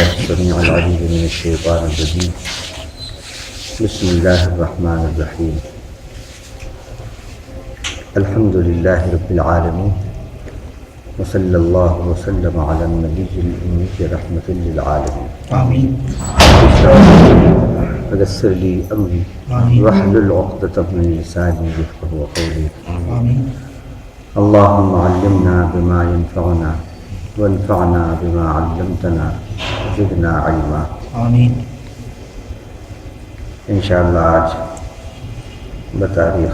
بالله السميع العليم من الشيطان الرجيم. بسم الله الرحمن الرحيم. الحمد لله رب العالمين، وصلى الله وسلم على النبي الأمي رحمة للعالمين. آمين. ويسر لي أمري واحلل عقدة من لساني يفقهوا قولي. آمين. اللهم علمنا بما ينفعنا وانفعنا بما علمتنا وزدنا علما. آمین. انشاءاللہ آج بتاریخ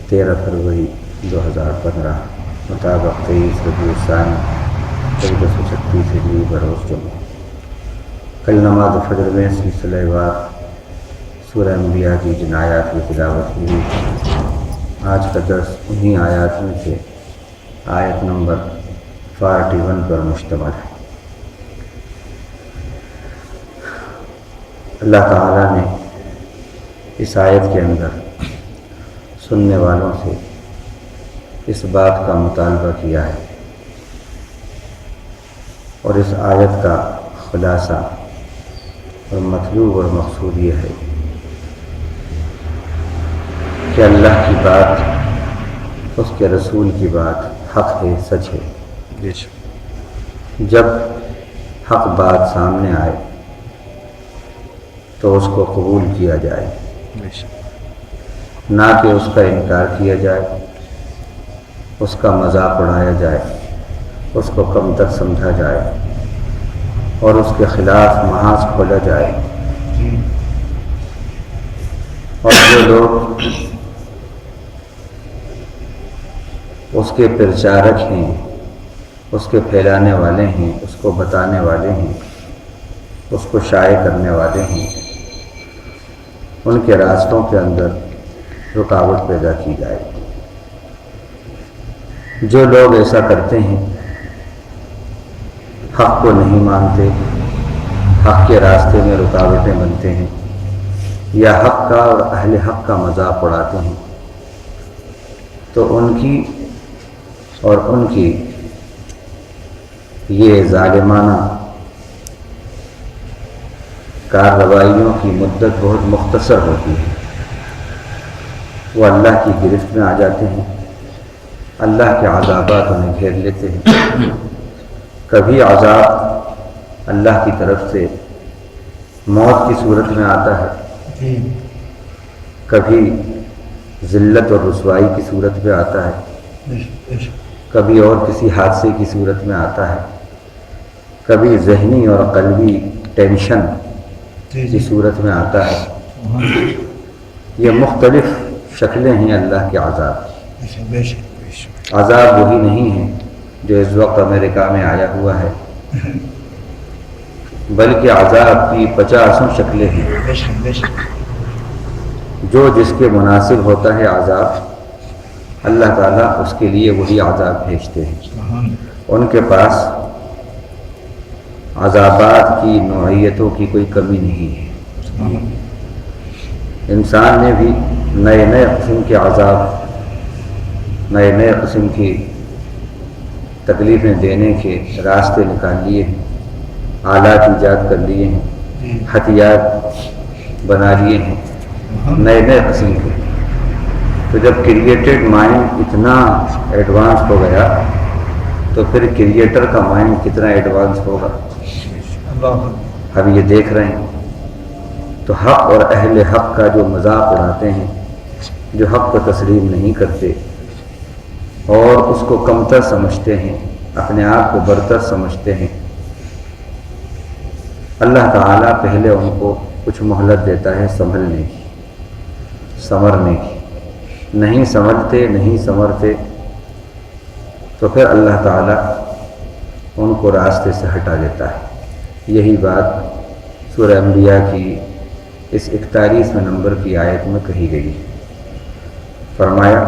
13 فروری 2015 مطابق 23 ربیع الثانی 1436 ہجری بروز جمعہ. کل نماز فجر میں سلسلہ وار سورہ انبیاء کی جن آیات کی تلاوت ہوئی. آج کا درس انہی آیات میں سے آیت نمبر 41 پر مشتمل ہے. اللہ تعالیٰ نے اس آیت کے اندر سننے والوں سے اس بات کا مطالبہ کیا ہے اور اس آیت کا خلاصہ اور مطلوب اور مقصود یہ ہے کہ اللہ کی بات، اس کے رسول کی بات حق ہے، سچ ہے. جب حق بات سامنے آئے تو اس کو قبول کیا جائے، نہ کہ اس کا انکار کیا جائے، اس کا مذاق اڑایا جائے، اس کو کمتر سمجھا جائے اور اس کے خلاف محاذ کھولا جائے. اور جو لوگ اس کے پرچارک ہیں، اس کے پھیلانے والے ہیں، اس کو بتانے والے ہیں، اس کو شائع کرنے والے ہیں، ان کے راستوں کے اندر رکاوٹ پیدا کی جائے. جو لوگ ایسا کرتے ہیں، حق کو نہیں مانتے، حق کے راستے میں رکاوٹیں بنتے ہیں یا حق کا اور اہل حق کا مذاق اڑاتے ہیں، تو ان کی اور ان کی یہ ظالمانہ کارروائیوں کی مدت بہت مختصر ہوتی ہے. وہ اللہ کی گرفت میں آ جاتے ہیں، اللہ کے عذابات انہیں گھیر لیتے ہیں. کبھی عذاب اللہ کی طرف سے موت کی صورت میں آتا ہے، کبھی ذلت اور رسوائی کی صورت میں آتا ہے، کبھی اور کسی حادثے کی صورت میں آتا ہے، کبھی ذہنی اور قلبی ٹینشن کی صورت میں آتا ہے. یہ مختلف شکلیں ہیں اللہ کے عذاب. عذاب وہی نہیں ہے جو اس وقت امریکہ میں آیا ہوا ہے، بلکہ عذاب کی 50 شکلیں ہیں. جو جس کے مناسب ہوتا ہے عذاب، اللہ تعالیٰ اس کے لیے وہی عذاب بھیجتے ہیں. ان کے پاس عذابات کی نوعیتوں کی کوئی کمی نہیں ہے. انسان نے بھی نئے نئے قسم کے عذاب، نئے نئے قسم کی تکلیفیں دینے کے راستے نکال لیے ہیں، آلات ایجاد کر لیے ہیں، ہتھیار بنا لیے ہیں نئے نئے قسم کے. تو جب کریٹڈ مائنڈ اتنا ایڈوانس ہو گیا تو پھر کریٹر کا مائنڈ کتنا ایڈوانس ہوگا. ہم یہ دیکھ رہے ہیں. تو حق اور اہل حق کا جو مذاق اڑاتے ہیں، جو حق کو تسلیم نہیں کرتے اور اس کو کمتر سمجھتے ہیں، اپنے آپ کو برتر سمجھتے ہیں، اللہ تعالیٰ پہلے ان کو کچھ مہلت دیتا ہے سنبھلنے کی، سنورنے کی. نہیں سمجھتے، نہیں سنورتے تو پھر اللہ تعالیٰ ان کو راستے سے ہٹا دیتا ہے. یہی بات سورہ انبیاء کی اس 41 نمبر کی آیت میں کہی گئی. فرمایا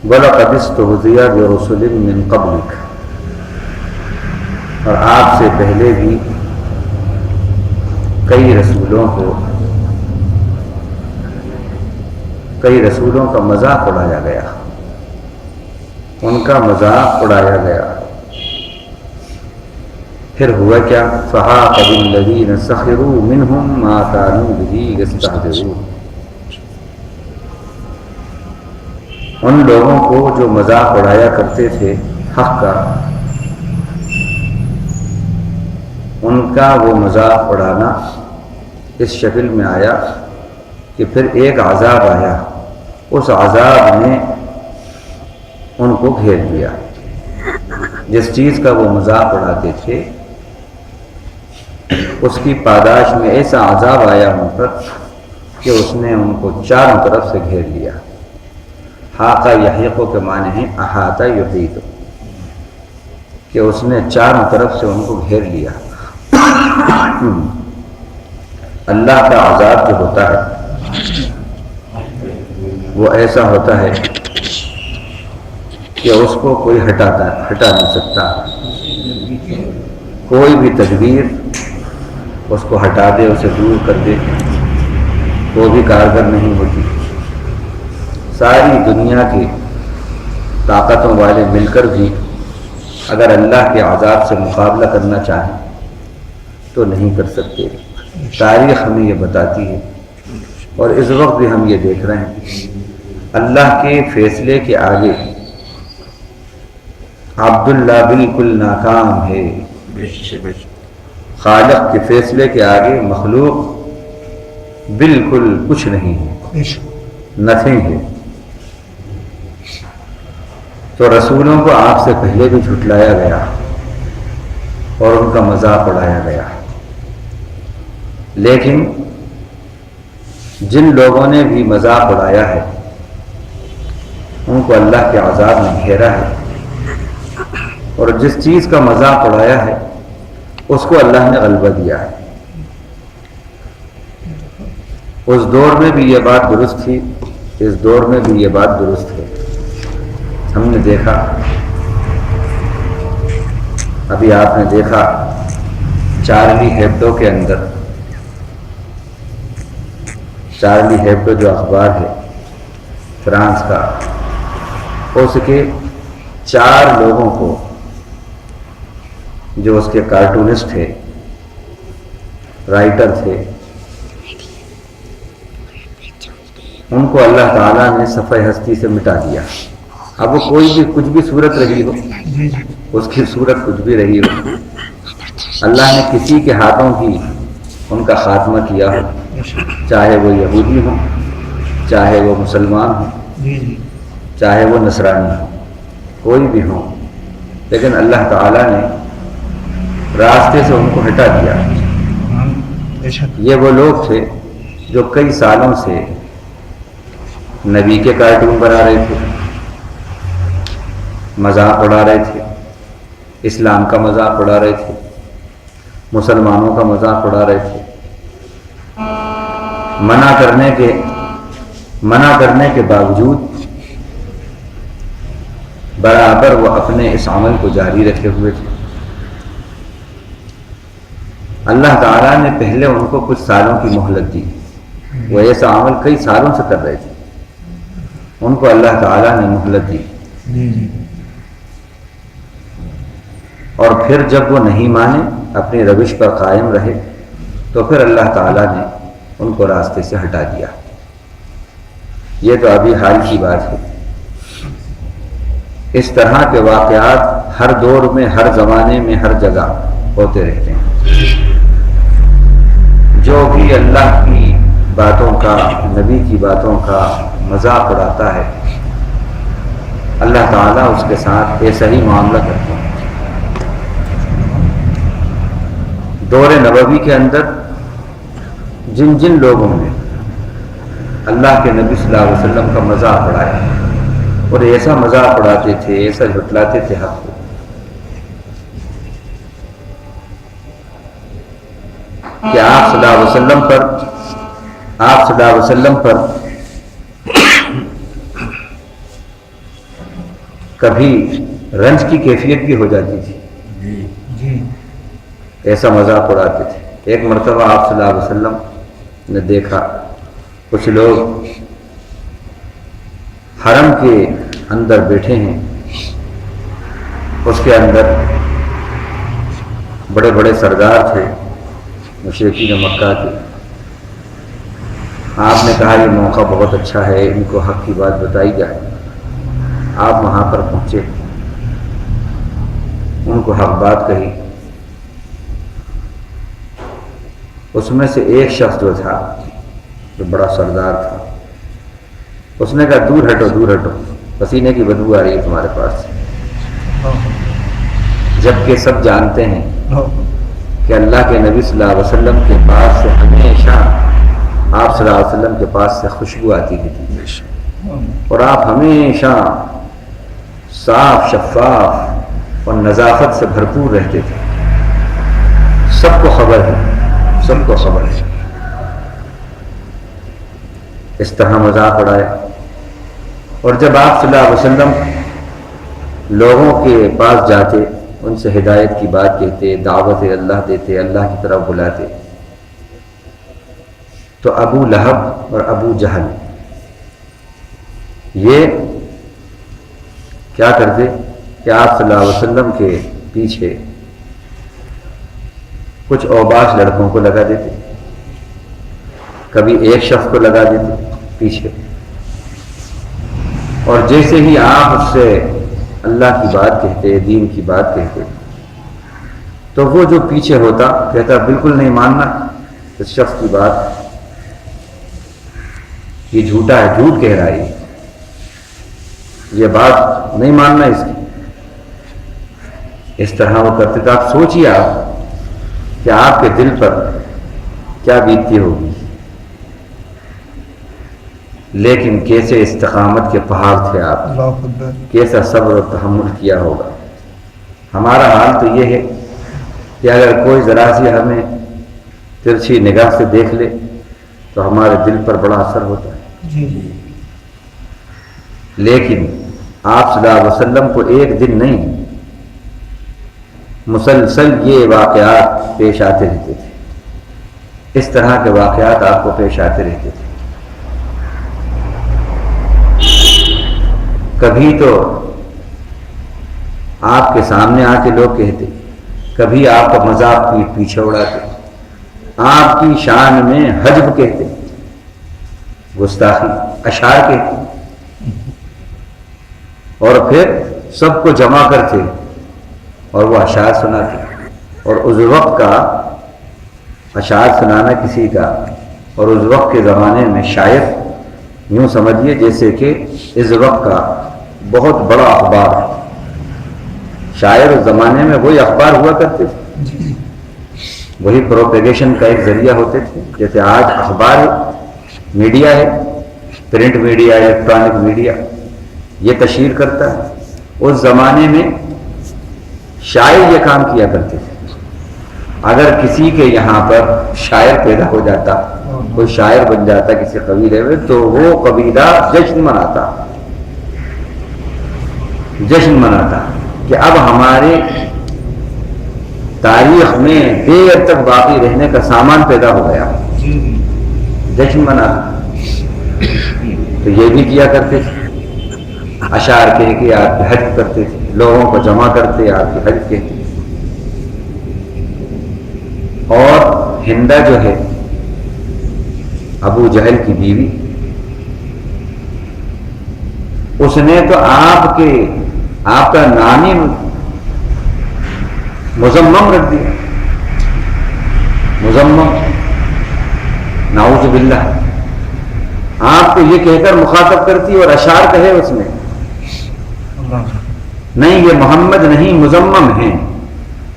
وَلَقَدِ اسْتُهْزِئَ بِرُسُلٍ مِّن قَبْلِكَ، اور آپ سے پہلے بھی کئی رسولوں کا مذاق اڑایا گیا، ان کا مذاق اڑایا گیا. پھر ہوا کیا؟ فحاق بالذین سخروا منہم ما کانوا بہ یستہزئون، ان لوگوں کو جو مذاق اڑایا کرتے تھے حق کا، ان کا وہ مذاق اڑانا اس شکل میں آیا کہ پھر ایک عذاب آیا، اس عذاب نے ان کو گھیر لیا۔ جس چیز کا وہ مذاق اڑاتے تھے اس کی پاداش میں ایسا عذاب آیا ان پر کہ اس نے ان کو چاروں طرف سے گھیر لیا۔ حاقہ یحیق کے معنی ہیں احاطہ یحیط، کہ اس نے چاروں طرف سے ان کو گھیر لیا۔ اللہ کا عذاب جو ہوتا ہے وہ ایسا ہوتا ہے کہ اس کو کوئی ہٹا نہیں سکتا، کوئی بھی تدبیر اس کو ہٹا دے، اسے دور کر دے، وہ بھی کارگر نہیں ہوتی۔ ساری دنیا کی طاقتوں والے مل کر بھی اگر اللہ کے عذاب سے مقابلہ کرنا چاہیں تو نہیں کر سکتے۔ تاریخ ہمیں یہ بتاتی ہے، اور اس وقت بھی ہم یہ دیکھ رہے ہیں، اللہ کے فیصلے کے آگے عبداللہ بالکل ناکام ہے۔ خالق کے فیصلے کے آگے مخلوق بالکل کچھ نہیں ہے، نتھنگ ہے۔ تو رسولوں کو آپ سے پہلے بھی جھٹلایا گیا اور ان کا مذاق اڑایا گیا، لیکن جن لوگوں نے بھی مذاق اڑایا ہے ان کو اللہ کے عذاب نے گھیرا ہے، اور جس چیز کا مذاق اڑایا ہے اس کو اللہ نے غلبہ دیا ہے۔ اس دور میں بھی یہ بات درست تھی، اس دور میں بھی یہ بات درست ہے۔ ہم نے دیکھا، ابھی آپ نے دیکھا چارلی ہیبڈو کے اندر، چارلی ہیبڈو جو اخبار ہے فرانس کا، اس کے 4 لوگوں کو جو اس کے کارٹونسٹ تھے، رائٹر تھے، ان کو اللہ تعالیٰ نے صفحہ ہستی سے مٹا دیا۔ اب وہ کوئی بھی کچھ بھی صورت رہی ہو، اس کی صورت کچھ بھی رہی ہو، اللہ نے کسی کے ہاتھوں ہی ان کا خاتمہ کیا ہو، چاہے وہ یہودی ہوں، چاہے وہ مسلمان ہوں، چاہے وہ نصرانی ہوں، کوئی بھی ہوں، لیکن اللہ تعالیٰ نے راستے سے ان کو ہٹا دیا۔ یہ وہ لوگ تھے جو کئی سالوں سے نبی کے کارٹون بنا رہے تھے، مذاق اڑا رہے تھے، اسلام کا مذاق اڑا رہے تھے، مسلمانوں کا مذاق اڑا رہے تھے، منع کرنے کے باوجود برابر وہ اپنے اس عمل کو جاری رکھے ہوئے تھے۔ اللہ تعالیٰ نے پہلے ان کو کچھ سالوں کی مہلت دی، وہ ایسا عمل کئی سالوں سے کر رہے تھے، ان کو اللہ تعالیٰ نے مہلت دی، اور پھر جب وہ نہیں مانے، اپنی روش پر قائم رہے، تو پھر اللہ تعالیٰ نے ان کو راستے سے ہٹا دیا۔ یہ تو ابھی حال کی بات ہے۔ اس طرح کے واقعات ہر دور میں، ہر زمانے میں، ہر جگہ ہوتے رہتے ہیں۔ جو بھی اللہ کی باتوں کا، نبی کی باتوں کا مذاق اڑاتا ہے، اللہ تعالیٰ اس کے ساتھ ایسا ہی معاملہ کرتے ہیں۔ دور نبوی کے اندر جن جن لوگوں نے اللہ کے نبی صلی اللہ علیہ وسلم کا مذاق اڑایا، اور ایسا مذاق اڑاتے تھے، ایسا جھٹلاتے تھے حق کو، کہ آپ صلی اللہ علیہ وسلم پر کبھی رنج کی کیفیت بھی ہو جاتی تھی، ایسا مذاق اڑاتے تھے۔ ایک مرتبہ آپ صلی اللہ علیہ وسلم نے دیکھا کچھ لوگ حرم کے اندر بیٹھے ہیں، اس کے اندر بڑے بڑے سردار تھے مشرکین مکہ کے. آپ نے کہا یہ موقع بہت اچھا ہے، ان کو حق کی بات بتائی جائے. آپ وہاں پر پہنچے، ان کو حق بات کہی. اس میں سے ایک شخص جو تھا، جو بڑا سردار تھا، اس نے کہا دور ہٹو دور ہٹو، پسینے کی بدبو آ رہی ہے تمہارے پاس. جبکہ سب جانتے ہیں کہ اللہ کے نبی صلی اللہ علیہ وسلم کے پاس سے ہمیشہ آپ صلی اللہ علیہ وسلم کے پاس سے خوشبو آتی تھی، اور آپ ہمیشہ صاف شفاف اور نظافت سے بھرپور رہتے تھے. سب کو خبر ہے، سب کو خبر ہے. اس طرح مذاق اڑایا. اور جب آپ صلی اللہ علیہ وسلم لوگوں کے پاس جاتے، ان سے ہدایت کی بات کہتے، دعوت اللہ دیتے، اللہ کی طرف بلاتے، تو ابو لہب اور ابو جہل یہ کیا کرتے کہ آپ صلی اللہ علیہ وسلم کے پیچھے کچھ اوباش لڑکوں کو لگا دیتے، کبھی ایک شخص کو لگا دیتے پیچھے، اور جیسے ہی آپ اس سے اللہ کی بات کہتے، دین کی بات کہتے، تو وہ جو پیچھے ہوتا کہتا بالکل نہیں ماننا اس شخص کی بات، یہ جھوٹا ہے، جھوٹ کہہ رہا ہے، یہ بات نہیں ماننا اس کی. اس طرح وہ کرتے تھے. آپ سوچیے آپ کہ آپ کے دل پر کیا بیتتی ہوگی. لیکن کیسے استقامت کے پہاڑ تھے آپ، کیسا صبر و تحمل کیا ہوگا. ہمارا حال تو یہ ہے کہ اگر کوئی ذرا سی ہمیں ترچھی نگاہ سے دیکھ لے تو ہمارے دل پر بڑا اثر ہوتا ہے. لیکن آپ صلی اللہ علیہ وسلم کو ایک دن نہیں، مسلسل یہ واقعات پیش آتے رہتے تھے. اس طرح کے واقعات آپ کو پیش آتے رہتے تھے. کبھی تو آپ کے سامنے آ کے لوگ کہتے، کبھی آپ کا مذاق پیچھے اڑاتے، آپ کی شان میں حجب کہتے، گستاخی اشعار کہتے، اور پھر سب کو جمع کرتے اور وہ اشعار سناتے. اور اس وقت کا اشعار سنانا کسی کا، اور اس وقت کے زمانے میں شاعر یوں سمجھیے جیسے کہ اس وقت کا بہت بڑا اخبار. شاعر اس زمانے میں وہی اخبار ہوا کرتے تھے، وہی پروپیگیشن کا ایک ذریعہ ہوتے تھے. جیسے آج اخبار ہے، میڈیا ہے، پرنٹ میڈیا، الیکٹرانک میڈیا، یہ تشہیر کرتا ہے. اس زمانے میں شاعر یہ کام کیا کرتے تھے. اگر کسی کے یہاں پر شاعر پیدا ہو جاتا، کوئی شاعر بن جاتا کسی قبیلے میں، تو وہ قبیلہ جشن مناتا کہ اب ہمارے تاریخ میں دیر تک باقی رہنے کا سامان پیدا ہو گیا. جشن مناتا. تو یہ بھی کیا کرتے تھے، اشعار کہہ کے آپ کی حج کرتے تھے، لوگوں کو جمع کرتے آپ کی حج کہتے. اور ہندا جو ہے ابو جہل کی بیوی، اس نے تو آپ کا نام ہی مزمم رکھ دیا. مزمم، نعوذ باللہ. آپ کو یہ کہہ کر مخاطب کرتی اور اشعار کہے اس نے. نہیں، یہ محمد نہیں، مزمم ہیں.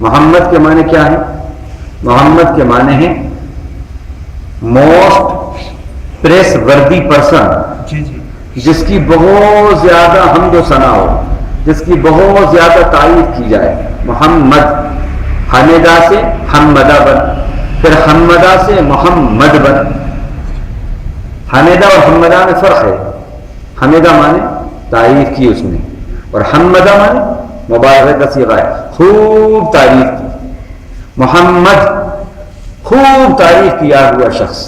محمد کے معنی کیا ہے؟ محمد کے معنی ہیں موسٹ پریس وردی پرسن، جس کی بہت زیادہ حمد و ثنا ہو، جس کی بہت زیادہ تعریف کی جائے. محمد، حمیدہ سے حمدہ بن، پھر حمدہ سے محمد بن. حمیدہ اور حمدہ میں فرق ہے. حمیدہ مانے تعریف کی اس نے، اور حمدہ مانے مبالغہ کا صیغہ ہے، خوب تعریف کی. محمد خوب تعریف کیا ہوا شخص.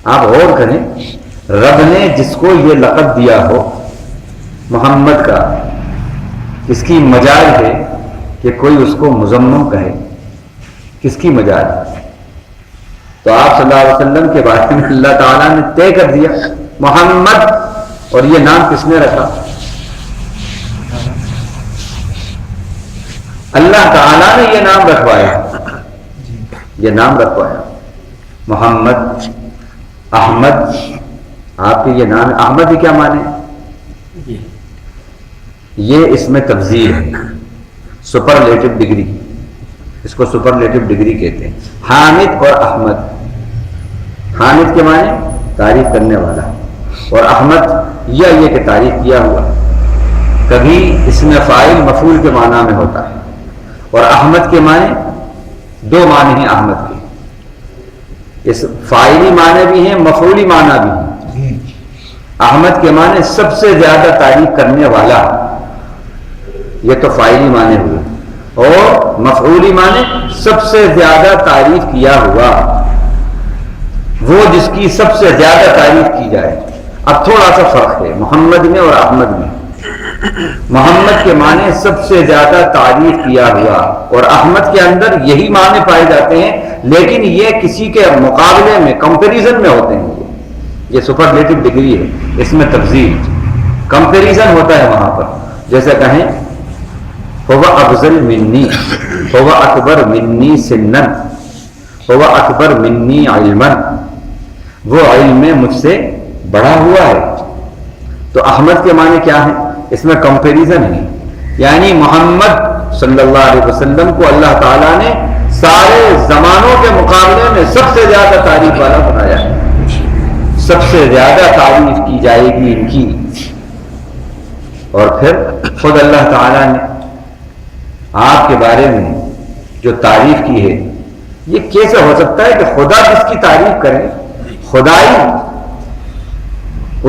آپ غور کریں، رب نے جس کو یہ لقب دیا ہو محمد کا، اس کی مجال ہے کہ کوئی اس کو مذمم کہے، کس کی مجال؟ تو آپ صلی اللہ علیہ وسلم کے بارے میں اللہ تعالیٰ نے طے کر دیا محمد، اور یہ نام کس نے رکھا؟ اللہ تعالیٰ نے یہ نام رکھوایا، یہ نام رکھوایا محمد، احمد۔ آپ کے یہ نام احمد ہی کیا مانے؟ یہ اس میں تفضیل ہے، سپرلیٹو ڈگری، اس کو سپرلیٹو ڈگری کہتے ہیں۔ حامد اور احمد، حامد کے معنی تعریف کرنے والا، اور احمد یہ کہ تعریف کیا ہوا۔ کبھی اس میں فاعل مفعول کے معنی میں ہوتا ہے، اور احمد کے معنی دو معنی ہیں احمد کے، اس فاعلی معنی بھی ہیں، مفعولی معنی بھی ہیں۔ احمد کے معنی سب سے زیادہ تعریف کرنے والا، یہ تو فاعلی معنی ہوئے، اور مفعولی معنی سب سے زیادہ تعریف کیا ہوا، وہ جس کی سب سے زیادہ تعریف کی جائے۔ اب تھوڑا سا فرق ہے محمد میں اور احمد میں۔ محمد کے معنی سب سے زیادہ تعریف کیا ہوا، اور احمد کے اندر یہی معنی پائے جاتے ہیں، لیکن یہ کسی کے مقابلے میں کمپیریزن میں ہوتے ہیں۔ یہ سپرلیٹو ڈگری ہے، اس میں تفضیل کمپیریزن ہوتا ہے وہاں پر۔ جیسے کہیں هو افضل منی، هو اکبر منی سنا، هو اکبر منی علما، وہ علم میں مجھ سے بڑا ہوا ہے۔ تو احمد کے معنی کیا ہے؟ اس میں کمپیریزن ہے، یعنی محمد صلی اللہ علیہ وسلم کو اللہ تعالیٰ نے سارے زمانوں کے مقابلے میں سب سے زیادہ تعریف والا بنایا ہے، سب سے زیادہ تعریف کی جائے گی ان کی۔ اور پھر خود اللہ تعالیٰ نے آپ کے بارے میں جو تعریف کی ہے، یہ کیسے ہو سکتا ہے کہ خدا جس کی تعریف کرے، خدائی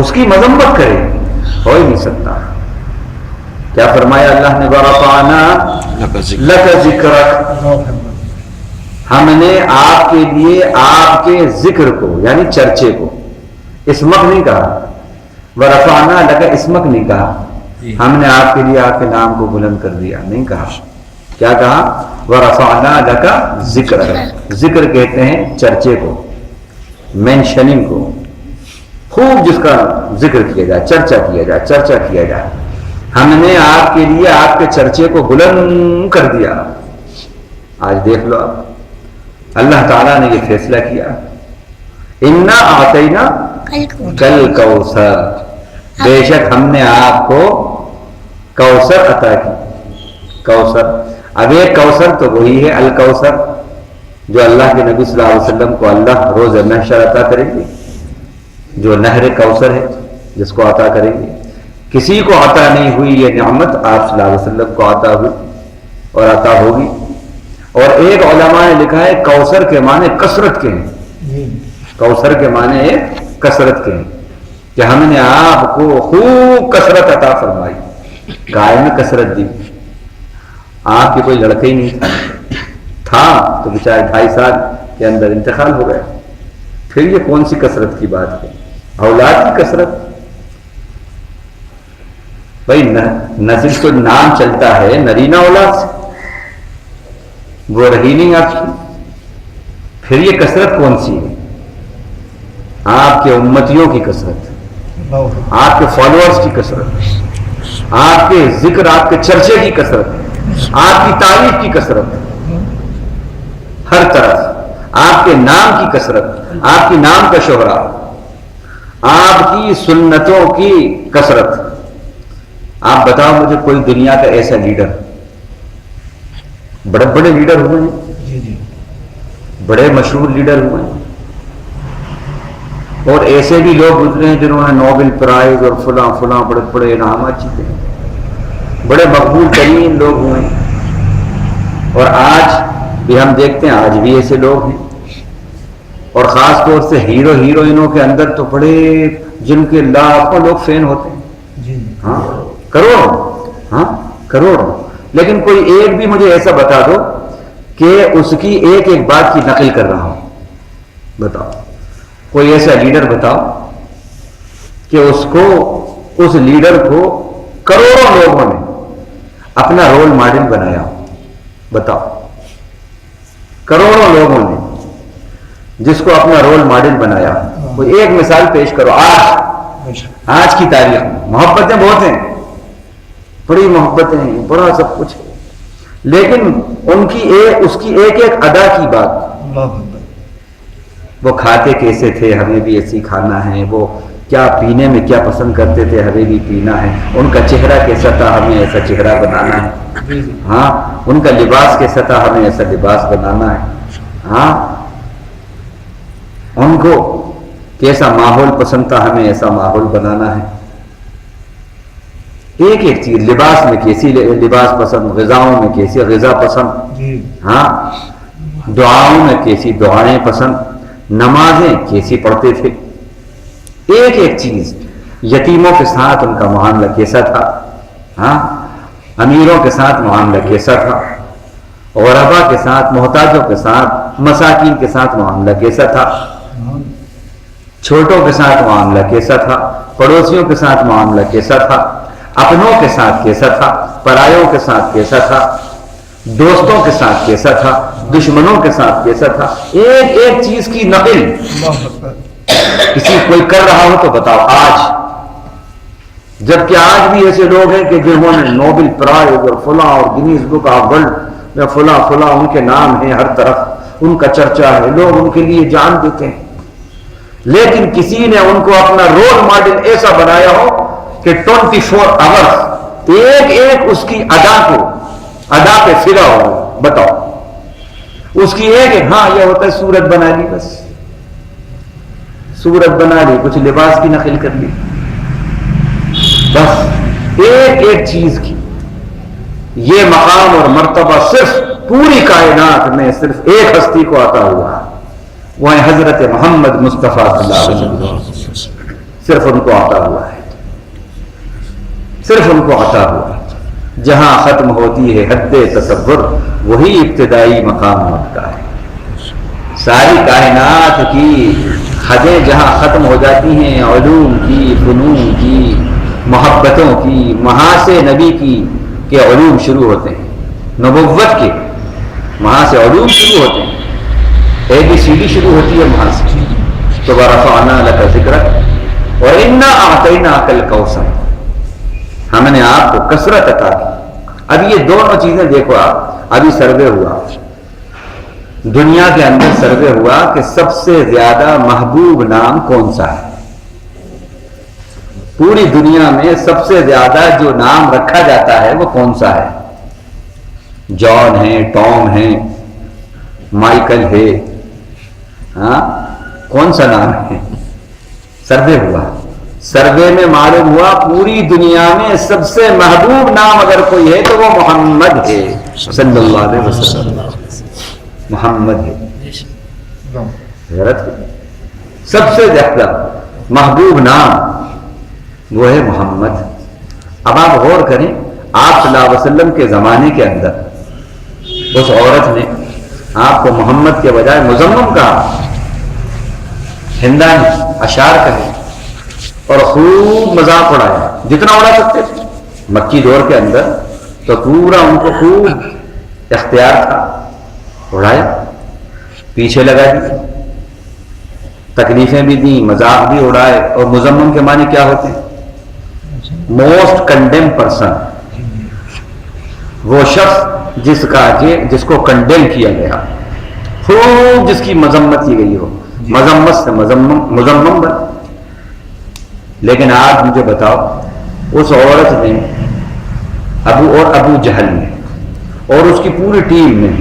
اس کی مذمت کرے؟ ہو ہی نہیں سکتا۔ کیا فرمایا اللہ نے؟ وَرَفَعْنَا لَكَ ذِكْرَكَ، ہم نے آپ کے لیے آپ کے ذکر کو، یعنی چرچے کو، اسمک نہیں کہا، وَرَفَعْنَا لَكَ اسمک نہیں کہا، ہم نے آپ کے لیے آپ کے نام کو بلند کر دیا نہیں کہا۔ کیا کہا؟ وَرَفَعْنَا لَكَ ذِكْرَكَ، ذکر کہتے ہیں چرچے کو، مینشننگ کو، خوب جس کا ذکر کیا جائے، چرچا کیا جائے، چرچا کیا جائے۔ ہم نے آپ کے لیے آپ کے چرچے کو بلند کر دیا۔ آج دیکھ لو آپ، اللہ تعالیٰ نے یہ فیصلہ کیا، اِنَّا أَعْطَيْنَا كَالْكَوْثَرَ، بے شک ہم نے آپ کو کوثر عطا کی۔ کوثر، اب ایک کوثر تو وہی ہے الکوثر، جو اللہ کے نبی صلی اللہ علیہ وسلم کو اللہ روز محشر عطا کریں گے، جو نہر کوثر ہے جس کو عطا کریں گے۔ کسی کو عطا نہیں ہوئی یہ نعمت، آپ صلی اللہ علیہ وسلم کو عطا ہوئی اور عطا ہوگی۔ اور ایک علماء نے لکھا ہے کوثر کے معنی کثرت کے ہیں، کوثر کے معنی کثرت کے ہیں، کہ ہم نے آپ کو خوب کثرت عطا فرمائی، گائے میں کثرت دی۔ آپ کے کوئی لڑکا ہی نہیں تھا تو بیچارے 2.5 سال کے اندر انتقال ہو گیا، پھر یہ کون سی کثرت کی بات ہے؟ اولاد کی کثرت بھائی، نسل کو نام چلتا ہے نرینہ اولاد سے، وہ رہی نہیں آپ کی، پھر یہ کثرت کون سی ہے؟ آپ کے امتیوں کی کثرت، آپ کے فالوورز کی کثرت، آپ کے ذکر، آپ کے چرچے کی کثرت، آپ کی تعریف کی کثرت، ہر طرف آپ کے نام کی کثرت، آپ کی نام کا شہرہ، آپ کی سنتوں کی کثرت۔ آپ بتاؤ مجھے کوئی دنیا کا ایسا لیڈر، بڑے بڑے لیڈر ہوئے ہیں، بڑے مشہور لیڈر ہوئے ہیں، اور ایسے بھی لوگ گزرے ہیں جنہوں نے نوبل پرائز اور فلاں فلاں بڑے بڑے انعامات جیتے ہیں، بڑے مقبول ترین لوگ ہوئے ہیں۔ اور آج بھی ہم دیکھتے ہیں، آج بھی ایسے لوگ ہیں، اور خاص طور سے ہیرو ہیروئنوں کے اندر تو بڑے، جن کے لاکھوں لوگ فین ہوتے ہیں، ہاں کروڑوں، ہاں کروڑوں، لیکن کوئی ایک بھی مجھے ایسا بتا دو کہ اس کی ایک ایک بات کی نقل کر رہا ہوں، بتاؤ کوئی ایسا لیڈر بتاؤ کہ اس لیڈر کو کروڑوں لوگوں نے اپنا رول ماڈل بنایا، بتاؤ، کروڑوں لوگوں نے جس کو اپنا رول ماڈل بنایا، کوئی ایک مثال پیش کرو آج کی تاریخ میں۔ محبتیں بہت ہیں، بڑی محبتیں ہیں، بڑا سب کچھ ہے، لیکن اس کی ایک ایک ادا کی بات، وہ کھاتے کیسے تھے، ہمیں بھی ایسی کھانا ہے، وہ کیا پینے میں کیا پسند کرتے تھے، ہمیں بھی پینا ہے، ان کا چہرہ کیسا تھا، ہمیں ایسا چہرہ بنانا ہے، ہاں ان کا لباس کیسا تھا، ہمیں ایسا لباس بنانا ہے، ہاں ان کو کیسا ماحول پسند تھا، ہمیں ایسا ماحول بنانا ہے۔ ایک ایک چیز، لباس میں کیسی لباس پسند، غذاؤں میں کیسی غذا پسند، ہاں دعاؤں میں کیسی دعائیں پسند، نمازیں کیسی پڑھتے تھے، ایک ایک چیز، یتیموں کے ساتھ ان کا معاملہ کیسا تھا، ہاں امیروں کے ساتھ معاملہ کیسا تھا، غربا کے ساتھ، محتاجوں کے ساتھ، مساکین کے ساتھ معاملہ کیسا تھا، چھوٹوں کے ساتھ معاملہ کیسا تھا، پڑوسیوں کے ساتھ معاملہ کیسا تھا، اپنوں کے ساتھ کیسا تھا، پرایوں کے ساتھ کیسا تھا، دوستوں کے ساتھ کیسا تھا، دشمنوں کے ساتھ کیسا تھا، ایک ایک چیز کی نقل کسی کوئی کر رہا ہو تو بتاؤ آج، جبکہ آج بھی ایسے لوگ ہیں کہ جنہوں نے نوبل پرائز اور فلاں اور گینیز بک آف ورلڈ یا فلاں فلاں ان کے نام ہیں، ہر طرف ان کا چرچا ہے، لوگ ان کے لیے جان دیتے ہیں، لیکن کسی نے ان کو اپنا رول ماڈل ایسا بنایا ہو کہ 24 آورز ایک ایک اس کی ادا پہ پھرا ہو، بتاؤ اس کی ایک ایک، ہاں یہ ہوتا ہے صورت بنا لی، بس صورت بنا لی، کچھ لباس کی نقل کر لی، بس ایک ایک چیز کی۔ یہ مقام اور مرتبہ صرف پوری کائنات میں صرف ایک ہستی کو عطا ہوا، وہ ہے حضرت محمد مصطفیٰ صلی اللہ علیہ وسلم، صرف ان کو عطا ہوا ہے، صرف ان کو عطا ہوا ہے۔ جہاں ختم ہوتی ہے حد تصور، وہی ابتدائی مقام ہوتا ہے۔ ساری کائنات کی حدیں جہاں ختم ہو جاتی ہیں، علوم کی، فنون کی، محبتوں کی، وہاں سے نبی کی کے علوم شروع ہوتے ہیں، نبوت کے وہاں سے علوم شروع ہوتے ہیں، ABCD شروع ہوتی ہے وہاں سے۔ تو وَرَفَعْنَا لَكَ ذِكْرَكَ وَإِنَّا أَعْطَيْنَاكَ الْكَوْثَرَ، ہم نے آپ کو کثرت عطا کی۔ اب یہ دونوں چیزیں دیکھو آپ، ابھی سروے ہوا دنیا کے اندر، سروے ہوا کہ سب سے زیادہ محبوب نام کون سا ہے، پوری دنیا میں سب سے زیادہ جو نام رکھا جاتا ہے وہ کون سا ہے؟ جان ہے، ٹام ہے، مائیکل ہے، ہاں کون سا نام ہے؟ سروے ہوا، سروے میں معلوم ہوا پوری دنیا میں سب سے محبوب نام اگر کوئی ہے تو وہ محمد ہے صلی اللہ علیہ وسلم، محمد ہے۔ حضرت سب سے زیادہ محبوب نام وہ ہے محمد۔ اب آپ غور کریں، آپ صلی اللہ علیہ وسلم کے زمانے کے اندر اس عورت نے آپ کو محمد کے بجائے مزمم کہا، ہندانی اشعار کہے اور خوب مذاق اڑایا، جتنا اڑا سکتے تھے مکی دور کے اندر، تو پورا ان کو خوب اختیار تھا، اڑایا، پیچھے لگا دی، تکلیفیں بھی دیں، مذاق بھی اڑائے۔ اور مزمم کے معنی کیا ہوتے ہیں؟ موسٹ کنڈیم پرسن، وہ شخص جس کو کنڈیم کیا گیا، خوب جس کی مذمت کی گئی ہو، مذمت سے مذمم بن۔ لیکن آپ مجھے بتاؤ، اس عورت نے ابو جہل نے اور اس کی پوری ٹیم نے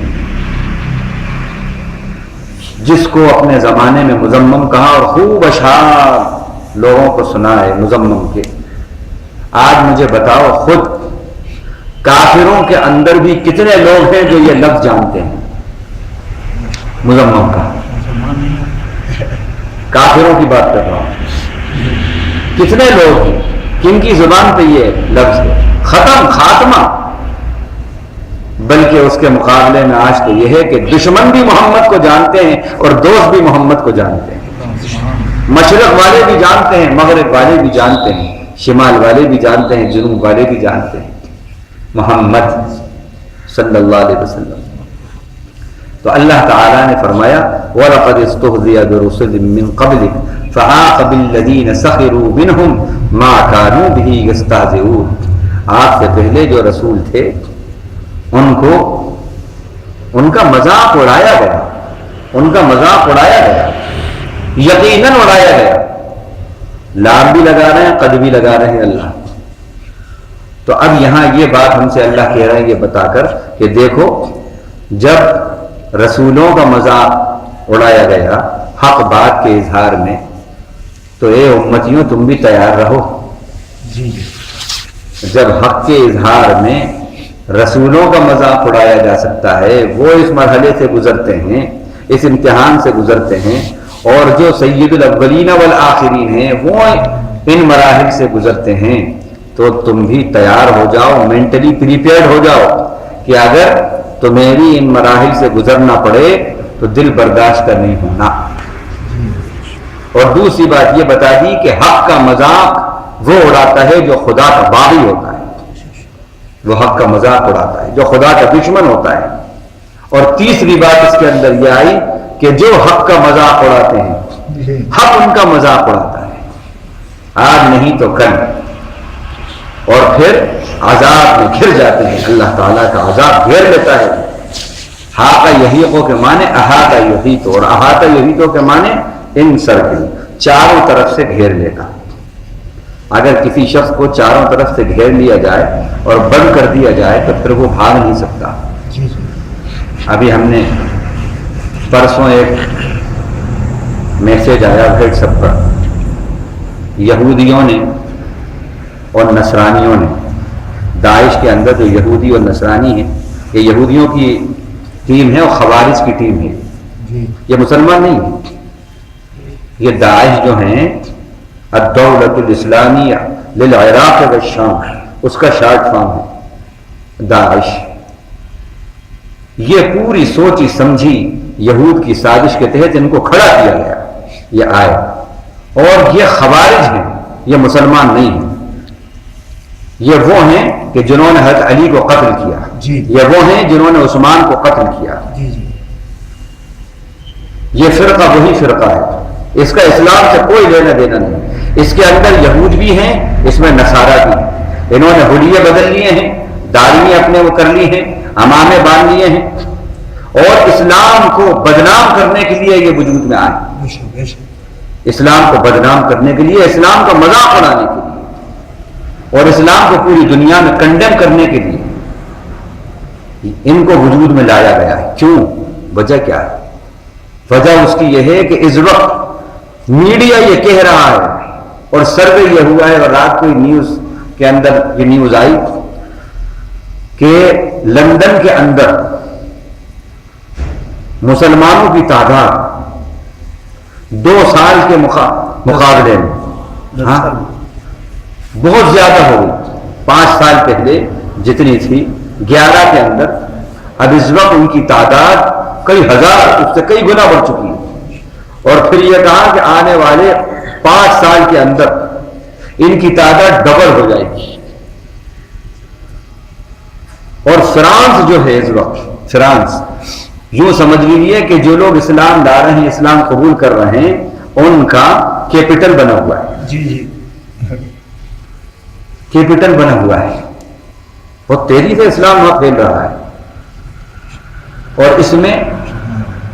جس کو اپنے زمانے میں مذمم کہا اور خوب اشعار لوگوں کو سنائے مذمم کے، آج مجھے بتاؤ خود کافروں کے اندر بھی کتنے لوگ ہیں جو یہ لفظ جانتے ہیں مذمم کا؟ کافروں کی بات کر رہا ہوں، کتنے لوگ ہیں کن کی زبان پہ یہ لفظ ہے؟ خاتمہ۔ بلکہ اس کے مقابلے میں آج تو یہ ہے کہ دشمن بھی محمد کو جانتے ہیں اور دوست بھی محمد کو جانتے ہیں، مشرق والے بھی جانتے ہیں، مغرب والے بھی جانتے ہیں، شمال والے بھی جانتے ہیں، جنوب والے بھی جانتے ہیں، محمد صلی اللہ علیہ وسلم. تو اللہ تعالیٰ نے فرمایا وَلَقَدِ اسْتُهْزِئَ بِرُسُلٍ مِّن قَبْلِكَ فَحَاقَ بِالَّذِينَ سَخِرُوا مِنْهُمْ مَا كَانُوا بِهِ يَسْتَهْزِئُونَ. آپ سے پہلے جو رسول تھے ان کو ان کا مذاق اڑایا گیا، ان کا مذاق اڑایا گیا، یقیناً اڑایا گیا. لام بھی لگا رہے ہیں، قد بھی لگا رہے ہیں اللہ. تو اب یہاں یہ بات ہم سے اللہ کہہ رہے ہیں یہ بتا کر کہ دیکھو جب رسولوں کا مذاق اڑایا گیا حق بات کے اظہار میں، تو اے امتیوں تم بھی تیار رہو. جب حق کے اظہار میں رسولوں کا مذاق اڑایا جا سکتا ہے، وہ اس مرحلے سے گزرتے ہیں، اس امتحان سے گزرتے ہیں، اور جو سید الاولین والآخرین ہیں وہ ان مراحل سے گزرتے ہیں، تو تم بھی تیار ہو جاؤ، مینٹلی پریپیئرڈ ہو جاؤ کہ اگر تمہیں بھی ان مراحل سے گزرنا پڑے تو دل برداشت کا نہیں ہونا. اور دوسری بات یہ بتا دی کہ حق کا مذاق وہ اڑاتا ہے جو خدا کا باغی ہوتا ہے، وہ حق کا مذاق اڑاتا ہے جو خدا کا دشمن ہوتا ہے. اور تیسری بات اس کے اندر یہ آئی کہ جو حق کا مذاق اڑاتے ہیں حق ان کا مذاق اڑاتا ہے، آج نہیں تو کل، اور پھر عذاب میں گھر جاتے ہیں. اللہ تعالیٰ کا عذاب گھیر لیتا ہے. ہاکا یحیقو کے معنی احاطہ یحیطو، اور احاطہ یحیطو کے معنی ان سرکل، چاروں طرف سے گھیر لے گا. اگر کسی شخص کو چاروں طرف سے گھیر لیا جائے اور بند کر دیا جائے تو پھر وہ بھاگ نہیں سکتا. ابھی ہم نے پرسوں ایک میسج آیا واٹس ایپ پر، یہودیوں نے اور نصرانیوں نے، داعش کے اندر جو یہودی اور نصرانی ہیں، یہ یہودیوں کی ٹیم ہے اور خوارج کی ٹیم ہے، یہ مسلمان نہیں ہے. یہ داعش جو ہیں الدولۃ الاسلامیہ للعراق والشام، اس کا شارٹ فارم ہے داعش. یہ پوری سوچی سمجھی یہود کی سازش کے تحت ان کو کھڑا کیا گیا، یہ آئے. اور یہ خوارج ہیں، یہ مسلمان نہیں ہیں. یہ وہ ہیں کہ جنہوں نے حضرت علی کو قتل کیا، یہ وہ ہیں جنہوں نے عثمان کو قتل کیا. یہ فرقہ وہی فرقہ ہے، اس کا اسلام سے کوئی لینا دینا نہیں. اس کے اندر یہود بھی ہیں، اس میں نصارہ بھی ہیں. انہوں نے حلیے بدل لیے ہیں، داڑھی اپنے وہ کر لی ہیں، امامے باندھ لیے ہیں، اور اسلام کو بدنام کرنے کے لیے یہ وجود میں آئے. اسلام کو بدنام کرنے کے لیے، اسلام کا مذاق اڑانے کے لیے، اور اسلام کو پوری دنیا میں کنڈیم کرنے کے لیے ان کو وجود میں لایا گیا ہے. کیوں؟ وجہ کیا ہے؟ وجہ اس کی یہ ہے کہ اس وقت میڈیا یہ کہہ رہا ہے اور سروے یہ ہوا ہے، اور رات کو نیوز کے اندر یہ نیوز آئی کہ لندن کے اندر مسلمانوں کی تعداد 2 سال کے مقابلے میں بہت زیادہ ہو گئی. 5 سال پہلے جتنی تھی 11 کے اندر، اب اس وقت ان کی تعداد کئی ہزار، اس سے کئی گنا بڑھ چکی ہے. اور پھر یہ کہا کہ آنے والے 5 سال کے اندر ان کی تعداد ڈبل ہو جائے گی. اور فرانس جو ہے اس وقت، فرانس یوں سمجھ لیجیے کہ جو لوگ اسلام لا رہے ہیں، اسلام قبول کر رہے ہیں، ان کا کیپٹل بنا ہوا ہے. کیپٹل بنا ہوا ہے، اور تیزی سے اسلام وہاں پھیل رہا ہے. اور اس میں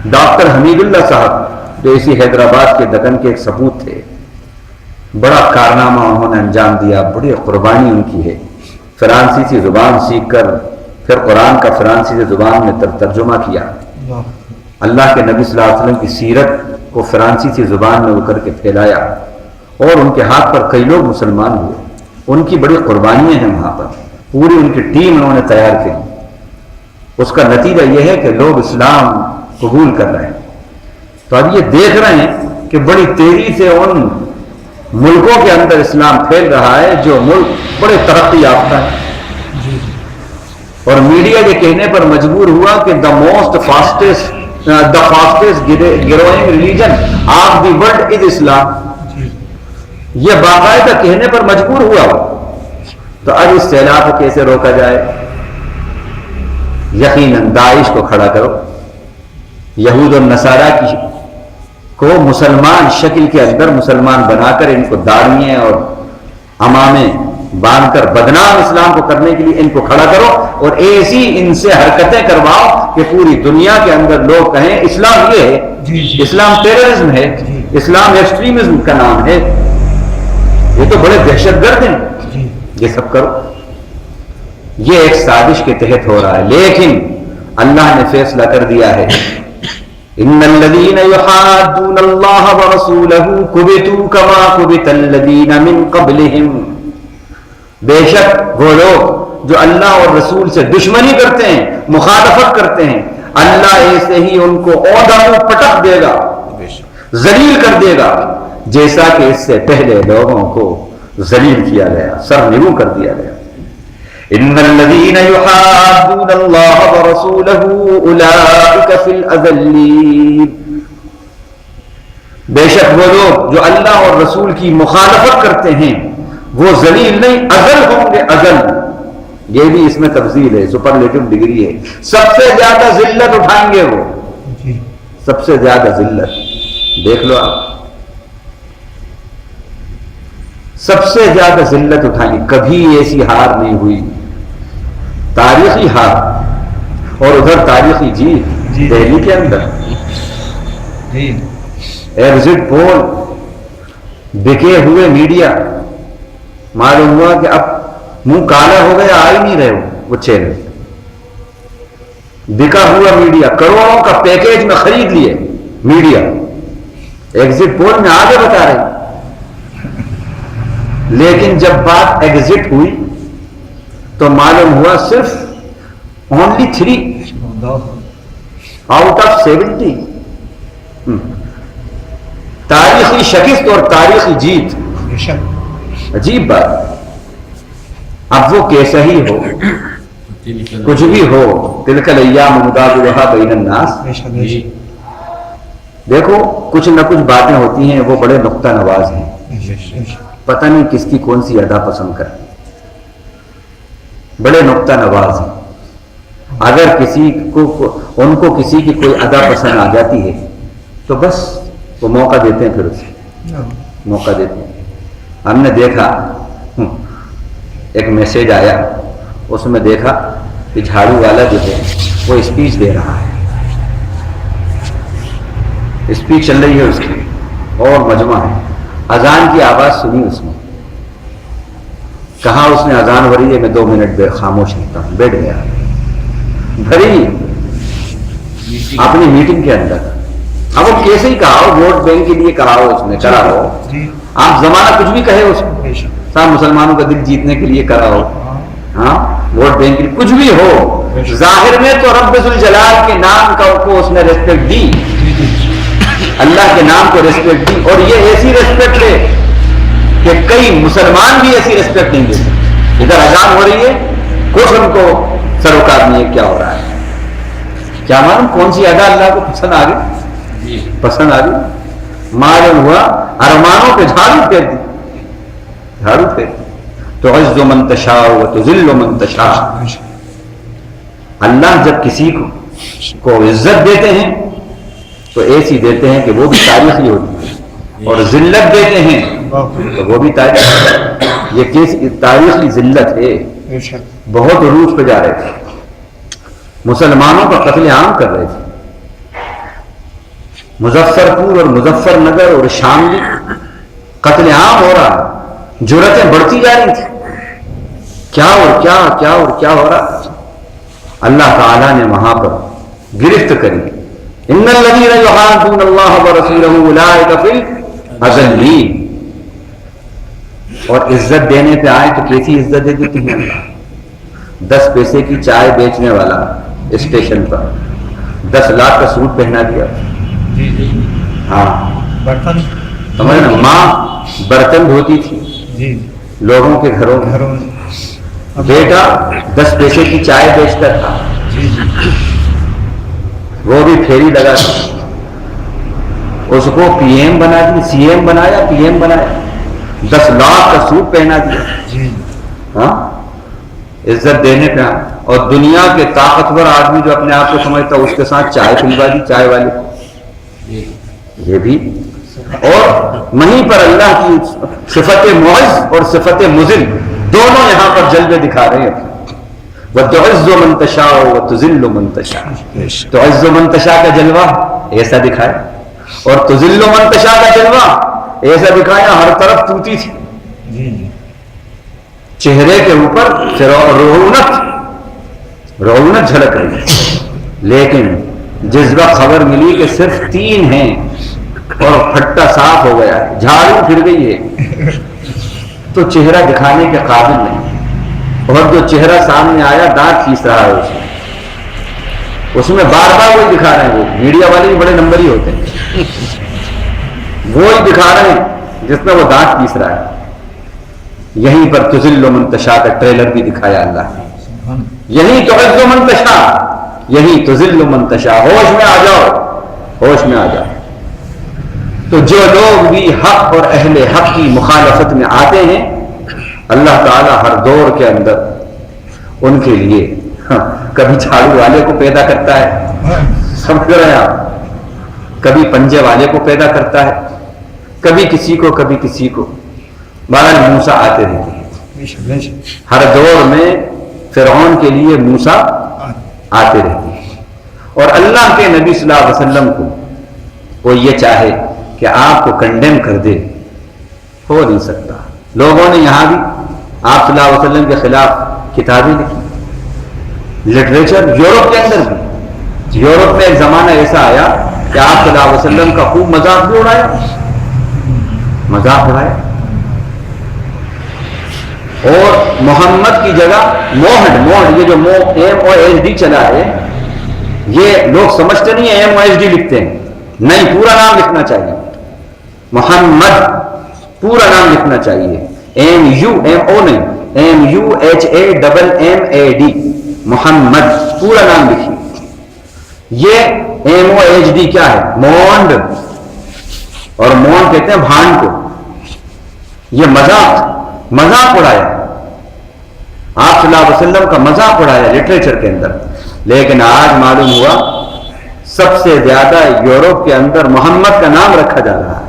ڈاکٹر حمید اللہ صاحب جو اسی حیدرآباد کے دکن کے ایک سپوت تھے، بڑا کارنامہ انہوں نے انجام دیا، بڑی قربانی ان کی ہے. فرانسیسی زبان سیکھ کر پھر قرآن کا فرانسیسی زبان میں ترجمہ کیا. اللہ کے نبی صلی اللہ علیہ وسلم کی سیرت کو فرانسیسی زبان میں وہ کر کے پھیلایا، اور ان کے ہاتھ پر کئی لوگ مسلمان ہوئے. ان کی بڑی قربانیاں ہیں وہاں پر، پوری ان کی ٹیم انہوں نے تیار کی. اس کا نتیجہ یہ ہے کہ لوگ اسلام قبول کر رہے ہیں. تو اب یہ دیکھ رہے ہیں کہ بڑی تیزی سے ان ملکوں کے اندر اسلام پھیل رہا ہے جو ملک بڑے ترقی یافتہ ہیں. اور میڈیا یہ کہنے پر مجبور ہوا کہ the fastest growing religion of the world is Islam. یہ باقاعدہ کہنے پر مجبور ہوا. تو اب اس سیلاب کو کیسے روکا جائے؟ یقیناً داعش کو کھڑا کرو، یہود اور نصارہ کی کو مسلمان شکل کے اندر مسلمان بنا کر ان کو داڑھیاں اور عمامے باندھ کر بدنام اسلام کو کرنے کے لیے ان کو کھڑا کرو، اور ایسی ان سے حرکتیں کرواؤ کہ پوری دنیا کے اندر لوگ کہیں اسلام یہ ہے، اسلام ٹیررزم ہے، اسلام ایکسٹریمزم کا نام ہے، یہ تو بڑے دہشت گرد ہیں، یہ سب کرو۔ یہ ایک سازش کے تحت ہو رہا ہے، لیکن اللہ نے فیصلہ کر دیا ہے، ان الذين يحادون الله ورسوله كبتوا كما كبت الذين من قبلهم، بے شک وہ لوگ جو اللہ اور رسول سے دشمنی کرتے ہیں، مخالفت کرتے ہیں، اللہ ایسے ہی ان کو عہدہ میں پٹک دے گا، ذلیل کر دے گا، جیسا کہ اس سے پہلے لوگوں کو ذلیل کیا گیا، سر نگو کر دیا گیا۔ ان الذين يحادون الله ورسوله اولئك في الاذلين، بے شک وہ لوگ جو اللہ اور رسول کی مخالفت کرتے ہیں وہ ذلیل نہیں، اذل ہوں گے، اذل۔ یہ بھی اس میں تفضیل ہے، سپرلیٹو ڈگری ہے، سب سے زیادہ ذلت اٹھائیں گے وہ، سب سے زیادہ ذلت۔ دیکھ لو آپ، سب سے زیادہ ذلت اٹھائیں، کبھی ایسی ہار نہیں ہوئی، تاریخی ہار، اور ادھر تاریخی جیت دہلی کے اندر، ایگزٹ پول، بکے ہوئے میڈیا، معلوم ہوا کہ اب منہ کالا ہو گیا، آ ہی نہیں رہے وہ چینل، بکا ہوا میڈیا، کروڑوں کا پیکیج میں خرید لیے میڈیا، ایگزٹ پول میں آگے بتا رہے، لیکن جب بات ایگزٹ ہوئی تو معلوم ہوا صرف اونلی 3 آؤٹ آف 70۔ تاریخی شکست اور تاریخی جیت، عجیب بات۔ اب وہ کیسا ہی ہو، کچھ بھی ہو، تلک الایام نداولها بین الناس، دیکھو کچھ نہ کچھ باتیں ہوتی ہیں وہ بڑے نقطہ نواز ہیں، پتہ نہیں کس کی کون سی ادا پسند کرتے، بڑے نقطہ نواز ہیں۔ اگر کسی کو ان کو کسی کی کوئی ادا پسند آ جاتی ہے تو بس وہ موقع دیتے ہیں، پھر اسے موقع دیتے ہیں۔ ہم نے دیکھا ایک میسج آیا، اس میں دیکھا کہ جھاڑو والا جو ہے وہ اسپیچ دے رہا ہے، اسپیچ چل رہی ہے اس کی اور مجمع ہے، اذان کی آواز سنی اس نے، کہا اس نے اذان ہو رہی ہے، میں 2 منٹ خاموش رہتا ہوں، بیٹھ گیا بھری اپنی میٹنگ کے اندر۔ اب وہ کیسے ہی کہا ہو، ووٹ بینک کے لیے کہا ہو، اس نے کرا ہو، آپ زمانہ کچھ بھی کہے اس کو، صاحب مسلمانوں کا دل جیتنے کے لیے کرا ہو، ہاں ووٹ بینک کے لیے کچھ بھی ہو، ظاہر میں تو رب ذوالجلال کے نام کو اس نے ریسپیکٹ دی، اللہ کے نام کو ریسپیکٹ دی، اور یہ ایسی ریسپیکٹ ہے کہ کئی مسلمان بھی ایسی ریسپیکٹ نہیں دیتے۔ ادھر اذان ہو رہی ہے، کچھ ان کو سروکار نہیں ہے کیا ہو رہا ہے، کیا معلوم کون سی ادا اللہ کو پسند آ گئی، پسند آ گئی، معلوم ہوا ارمانوں پہ جھاڑو پھیر دی، جھاڑو پھیر دی۔ تعز من تشاء وتذل من تشاء، اللہ جب کسی کو عزت دیتے ہیں تو ایسی دیتے ہیں کہ وہ بھی تاریخی ہوتی ہے، اور ذلت دیتے ہیں تو وہ بھی تاریخی، یہ کیسی تاریخی ذلت ہے۔ بہت عروج پہ جا رہے تھے، مسلمانوں کا قتل عام کر رہے تھے، مظفر پور اور مظفر نگر اور شاملی قتل عام ہو رہا، جرأتیں بڑھتی جا رہی تھی، کیا اور کیا کیا اور کیا ہو رہا، اللہ تعالیٰ نے وہاں پر گرفت کری، ان الذین یحادون اللہ ورسولہ اولئک فی الاذلین۔ اور عزت دینے پہ آئے تو کیسی عزت دے دیتے ہیں اللہ، 10 پیسے کی چائے بیچنے والا اسٹیشن پر 10 لاکھ کا سوٹ پہنا دیا، ہاں سمجھ نا، ماں برتن دھوتی تھی لوگوں کے گھروں میں، بیٹا 10 پیسے کی چائے بیچتا تھا، وہ بھی پھیری لگا تھا، اس کو پی ایم بنا دی، سی ایم بنایا، پی ایم بنایا، 10 لاکھ کا سوٹ پہنا دیا، ہاں عزت دینے پہ آئے. اور دنیا کے طاقتور آدمی جو اپنے آپ کو سمجھتا ہے اس کے ساتھ چائے پلوا دی چائے والے کو, یہ بھی. اور وہیں پر اللہ کی صفت معز اور صفت مذل دونوں یہاں پر جلوے دکھا رہے ہیں. وَتُعِزُّ مَن تَشَاءُ وَتُذِلُّ مَن تَشَاءُ. تُعِزُّ مَن تَشَاء کا جلوہ ایسا دکھایا, اور تُذِلُّ مَن تَشَاء کا جلوہ ایسا دکھایا, ہر طرف توتی تھی, چہرے کے اوپر رونق جھلک رہی ہے. لیکن جس وقت خبر ملی کہ صرف 3 ہیں اور پھٹا صاف ہو گیا, جھاڑو پھر گئی ہے, تو چہرہ دکھانے کے قابل نہیں. اور جو چہرہ سامنے آیا دانت کھینچ رہا ہے اس میں بار بار وہی دکھا رہے ہیں. وہ میڈیا والے بھی بڑے نمبری ہوتے ہیں, وہی دکھا رہے ہیں جس میں وہ دانت کھینچ رہا ہے. یہیں پر تذل من تشاء کا ٹریلر بھی دکھایا اللہ نے. یہیں تعز من تشاء, یہیں تذل من تشاء. ہوش میں آ جاؤ, ہوش میں آ جاؤ. تو جو لوگ بھی حق اور اہل حق کی مخالفت میں آتے ہیں, اللہ تعالیٰ ہر دور کے اندر ان کے لیے کبھی جھاڑو والے کو پیدا کرتا ہے, سمجھ رہے ہیں آپ, کبھی پنجے والے کو پیدا کرتا ہے, کبھی کسی کو کبھی کسی کو. بہرحال موسیٰ آتے رہتے ہیں ہر دور میں. فرعون کے لیے موسیٰ آتے رہتے ہیں. اور اللہ کے نبی صلی اللہ علیہ وسلم کو وہ یہ چاہے کہ آپ کو کنڈیم کر دے, ہو نہیں سکتا. لوگوں نے یہاں بھی آپ صلی اللہ علیہ وسلم کے خلاف کتابیں لکھی, لٹریچر. یورپ کے اندر بھی, یورپ میں ایک زمانہ ایسا آیا کہ آپ صلی اللہ علیہ وسلم کا خوب مذاق بھی اڑایا, مذاق اڑایا. اور محمد کی جگہ موہڈ, یہ جو MOHD چلا ہے, یہ لوگ سمجھتے نہیں ہیں MOHD لکھتے ہیں. نہیں, پورا نام لکھنا چاہیے. محمد پورا نام لکھنا چاہیے. MO نہیں, MUHAMMAD, محمد پورا نام لکھیے. یہ MOHD کیا ہے؟ مونڈ, اور مونڈ کہتے ہیں بھانڈ کو. یہ مذاق اڑایا, آپ صلی اللہ علیہ وسلم کا مذاق اڑایا لٹریچر کے اندر. لیکن آج معلوم ہوا سب سے زیادہ یورپ کے اندر محمد کا نام رکھا جا رہا ہے.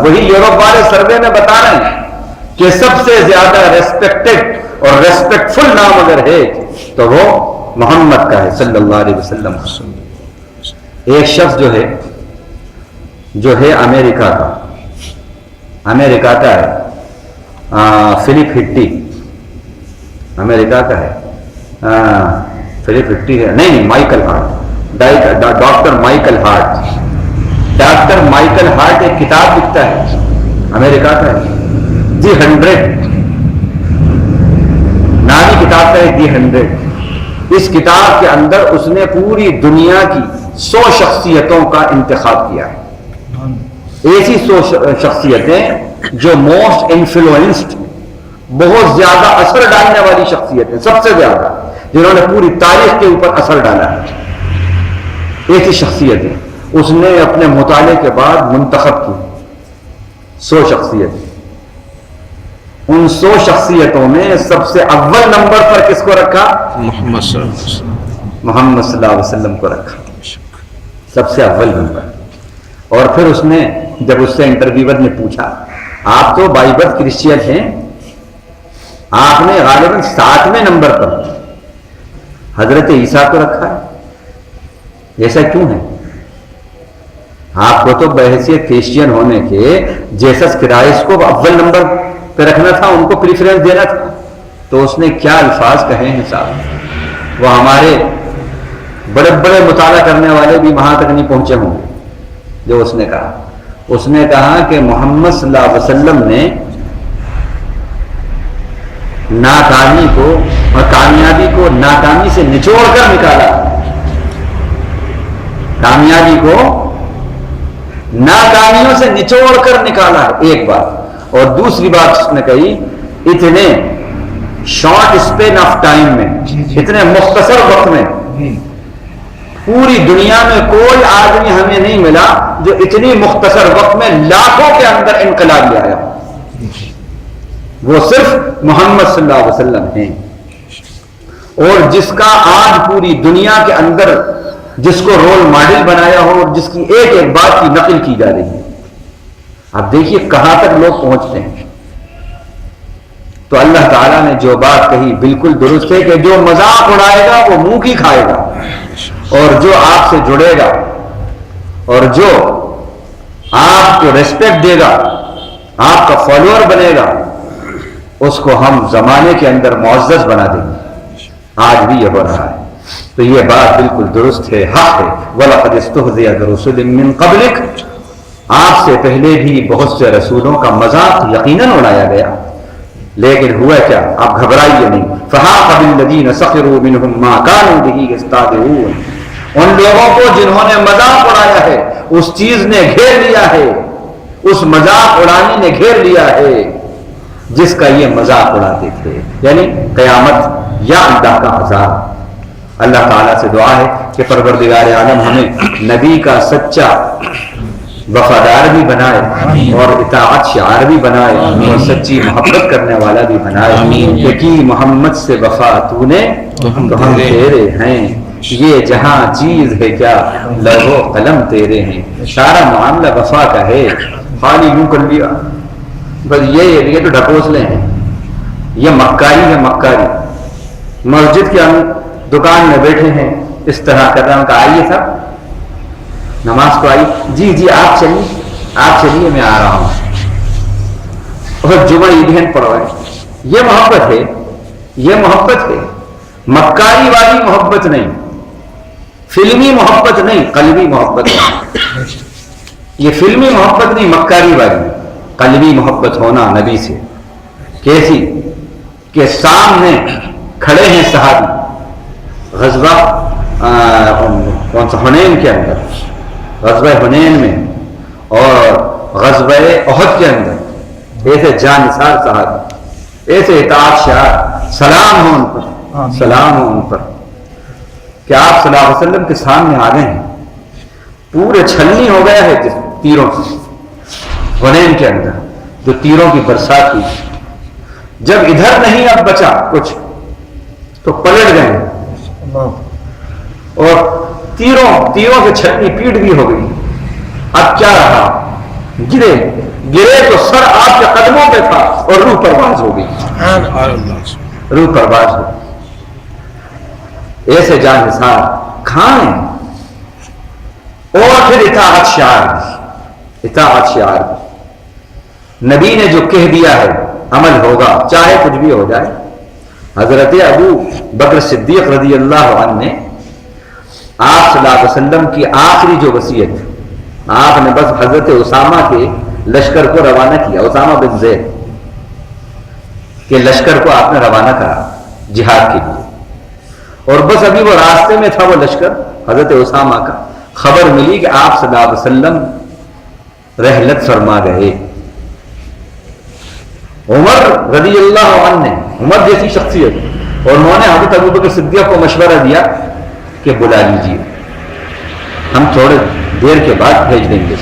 وہی یورپ والے سروے میں بتا رہے ہیں کہ سب سے زیادہ ریسپیکٹڈ اور ریسپیکٹفل نام اگر ہے تو وہ محمد کا ہے صلی اللہ علیہ وسلم. ایک شخص جو ہے امریکہ کا ہے, فلپ ہٹی, امریکہ کا ہے. فلپ ہٹی ہے نہیں, Michael Hart, doctor Michael Hart. Doctor Michael Hart ایک کتاب لکھتا ہے, امریکہ کا ہے, دی 100 نامی کتاب کا ہے, دی 100. اس کتاب کے اندر اس نے پوری دنیا کی 100 شخصیتوں کا انتخاب کیا ہے. ایسی 100 شخصیتیں جو موسٹ انفلوئنسڈ, بہت زیادہ اثر ڈالنے والی شخصیتیں, سب سے زیادہ جنہوں نے پوری تاریخ کے اوپر اثر ڈالا ہے, ایسی شخصیتیں اس نے اپنے مطالعے کے بعد منتخب کی. 100 شخصیتیں. ان 100 شخصیتوں میں سب سے اول نمبر پر کس کو رکھا؟ محمد صلی اللہ علیہ وسلم کو رکھا, سب سے اول نمبر. اور پھر اس نے جب اس سے انٹرویور نے پوچھا, آپ تو بائی برتھ کرسچین ہیں, آپ نے غالباً 7ویں نمبر پر حضرت عیسیٰ کو رکھا ہے, ایسا کیوں ہے؟ آپ کو تو بحیثیت کرسچین ہونے کے جیسس کرائسٹ کو اول نمبر پہ رکھنا تھا, ان کو پریفرنس دینا تھا. تو اس نے کیا الفاظ کہے ہیں صاحب, وہ ہمارے بڑے بڑے مطالعہ کرنے والے بھی وہاں تک نہیں پہنچے ہوں گے جو اس نے کہا. اس نے کہا کہ محمد صلی اللہ علیہ وسلم نے ناکامی کو اور کامیابی کو ناکامی سے نچوڑ کر نکالا, کامیابی کو ناکامیوں سے نچوڑ کر نکالا ہے, ایک بات. اور دوسری بات اس نے کہی, اتنے شارٹ اسپین آف ٹائم میں, اتنے مختصر وقت میں پوری دنیا میں کوئی آدمی ہمیں نہیں ملا جو اتنی مختصر وقت میں لاکھوں کے اندر انقلاب لے آیا. وہ صرف محمد صلی اللہ علیہ وسلم ہیں. اور جس کا آج پوری دنیا کے اندر جس کو رول ماڈل بنایا ہو اور جس کی ایک ایک بات کی نقل کی جا رہی ہے. اب دیکھیے کہاں تک لوگ پہنچتے ہیں. تو اللہ تعالیٰ نے جو بات کہی بالکل درست ہے کہ جو مذاق اڑائے گا وہ منہ کی کھائے گا، اور جو آپ سے جڑے گا اور جو آپ کو ریسپیکٹ دے گا، آپ کا فالوور بنے گا، اس کو ہم زمانے کے اندر معزز بنا دیں گے. آج بھی یہ ہو رہا ہے. تو یہ بات بالکل درست ہے، حق ہے. وَلَقَدِ اسْتُهْزِئَ بِرُسُلٍ مِّن قَبْلِكَ، آپ سے پہلے بھی بہت سے رسولوں کا مذاق یقیناً اڑایا گیا، لیکن ہوا کیا؟ آپ گھبرائیے نہیں. فَحَاقَ بِالَّذِينَ سَخِرُوا مِنْهُمْ مَا كَانُوا بِهِ يَسْتَهْزِئُونَ، ان لوگوں کو جنہوں نے مذاق اڑایا ہے اس چیز نے گھیر لیا ہے، اس مذاق اڑانے نے گھیر لیا ہے جس کا یہ مذاق اڑاتے تھے، یعنی قیامت یا اللہ کا عذاب. اللہ تعالیٰ سے دعا ہے کہ پروردگار عالم ہمیں نبی کا سچا وفادار بھی بنائے اور اطاعت شعار بھی بنائے اور سچی محبت کرنے والا بھی بنائے. کہ کی محمد سے وفا تو نے تو ہم تیرے ہیں، یہ جہاں چیز ہے کیا لوح و قلم تیرے ہیں. سارا معاملہ وفا کا ہے. خالی یوں کر لیا بس یہ تو ڈھکوسلے ہیں، یہ مکاری ہے مکاری. مسجد کے دکان میں بیٹھے ہیں اس طرح کر رہا ہوں کہ آئیے صاحب نماز کو آئیے، جی جی آپ چلیے میں آ رہا ہوں، اور جمعہ عیدین پڑھوائے. یہ محبت ہے، یہ محبت ہے. مکاری والی محبت نہیں، فلمی محبت نہیں، قلبی محبت نہیں. یہ فلمی محبت نہیں، مکاری والی قلبی محبت ہونا نبی سے. کیسی کہ سامنے کھڑے ہیں صحابی غزوہ کون سا حنین کے اندر، غزوہ حنین میں اور غزوہ احد کے اندر، ایسے جانثار صحابی، ایسے اطاعت شعار، سلام ہو ان پر، سلام ہو ان پر کہ آپ صلی اللہ علیہ وسلم کے سامنے آ گئے ہیں. پورے چھلنی ہو گیا ہے تیروں سے. حنین کے اندر جو تیروں کی برسات کی، جب ادھر نہیں اب بچا کچھ تو پلٹ گئے اور تیروں سے چھلنی پیٹ بھی ہو گئی. اب کیا رہا؟ گرے تو سر آپ کے قدموں پہ تھا اور روح پرواز ہو گئی، روح پرواز ہو گئی. ایسے جان نثار کھائیں. اور پھر اطاعت شعار نبی نے جو کہہ دیا ہے عمل ہوگا چاہے کچھ بھی ہو جائے. حضرت ابو بکر صدیق رضی اللہ عنہ نے آپ صلی اللہ علیہ وسلم کی آخری جو وصیت، آپ نے بس حضرت اسامہ کے لشکر کو روانہ کیا، اسامہ بن زید کے لشکر کو آپ نے روانہ کرا جہاد کے لیے، اور بس ابھی وہ راستے میں تھا وہ لشکر حضرت اسامہ کا. خبر ملی کہ آپ صلی اللہ علیہ وسلم رحلت فرما گئے. عمر رضی اللہ عنہ نے، عمر جیسی شخصیت، اور انہوں نے حضرت ابو بکر صدیق کو مشورہ دیا کہ بلا لیجیے، ہم تھوڑے دیر کے بعد بھیج دیں گے.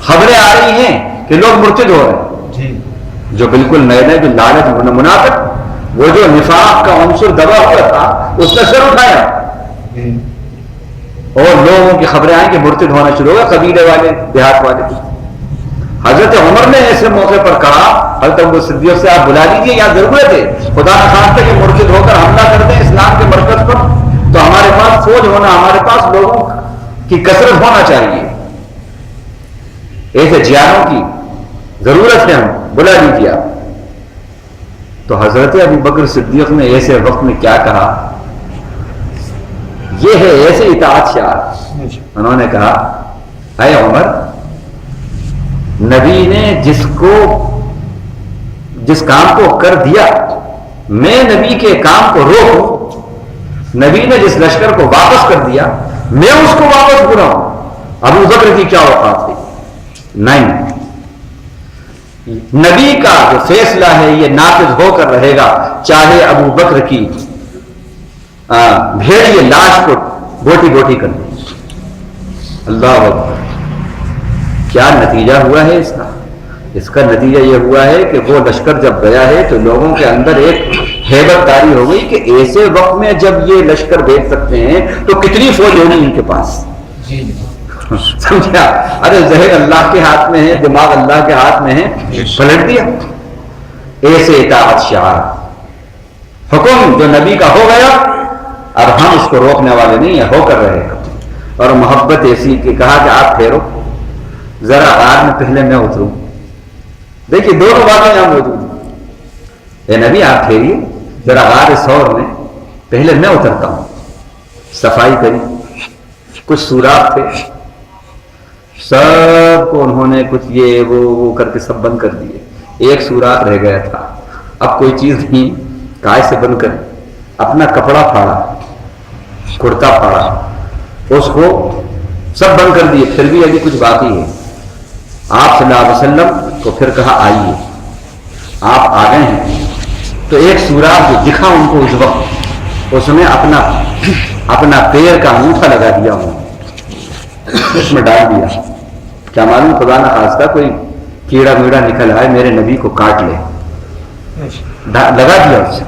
خبریں آ رہی ہیں کہ لوگ مرتد ہو رہے ہیں، جو بالکل نئے نئے جو لالچ منافق، وہ جو نفاق کا عنصر دبا ہوا تھا اس نے سر اٹھایا، اور لوگوں کی خبریں آئیں کہ مرتد ہونا شروع ہوا، قبیلے والے، دیہات والے. حضرت عمر نے ایسے موقع پر کہا حضرت ابو صدیق سے آپ بلا لیجیے، یہاں ضرورت ہے، خدا نہ خواستہ کہ مرتد ہو کر حملہ کر دیں اسلام کے مرکز پر، تو ہمارے پاس فوج ہونا، ہمارے پاس لوگوں کی کثرت ہونا چاہیے، ایسے جیانوں کی ضرورت ہے، ہم بلا لیجیے آپ. تو حضرت ابو بکر صدیق نے ایسے وقت میں کیا کہا؟ یہ ہے ایسے اطاعت شعار. انہوں نے کہا اے عمر، نبی نے جس کام کو کر دیا، میں نبی کے کام کو روکوں؟ نبی نے جس لشکر کو واپس کر دیا میں اس کو واپس بلاؤں؟ ابو بکر کی کیا اوقات ہے؟ نہیں، نبی کا جو فیصلہ ہے یہ نافذ ہو کر رہے گا، چاہے ابو بکر کی بھیڑیے لاش کو بوٹی بوٹی کر دیں. اللہ اکبر. کیا نتیجہ ہوا ہے اس کا؟ اس کا نتیجہ یہ ہوا ہے کہ وہ لشکر جب گیا ہے تو لوگوں کے اندر ایک ہیبت داری ہو گئی کہ ایسے وقت میں جب یہ لشکر بھیج سکتے ہیں تو کتنی فوج ہوگی ان کے پاس. سمجھا؟ ارے ظہر اللہ کے ہاتھ میں ہے، دماغ اللہ کے ہاتھ میں ہے، پلٹ دیا. ایسے اطاعت شعار، حکم جو نبی کا ہو گیا، اب ہم اس کو روکنے والے نہیں ہیں، ہو کر رہے ہیں. اور محبت ایسی کہ کہا کہ آپ پھیرو ذرا غار میں، پہلے میں اتروں. دیکھیے دونوں باتیں یہاں موجود ہیں. اے نبی آپ پھیریے ذرا غار ثور میں، پہلے میں اترتا ہوں. صفائی کری، کچھ سوراخ تھے، سب کو انہوں نے کچھ یہ وہ کر کے سب بند کر دیے. ایک سوراخ رہ گیا تھا، اب کوئی چیز نہیں، کائے سے بند کر اپنا کپڑا پھاڑا، کرتا پھاڑا، اس کو سب بند کر دیے. پھر بھی ابھی کچھ باقی ہے. آپ صلی اللہ علیہ وسلم کو پھر کہا آئیے. آپ آ گئے ہیں تو ایک سوراخ جو دکھا ان کو اس وقت، اس میں اپنا پیر کا انگوٹھا لگا دیا ہوں، اس میں ڈال دیا. کیا معلوم خدا نہ خواستہ کوئی کیڑا میڑا نکل آئے میرے نبی کو کاٹ لے. لگا دیا اسے،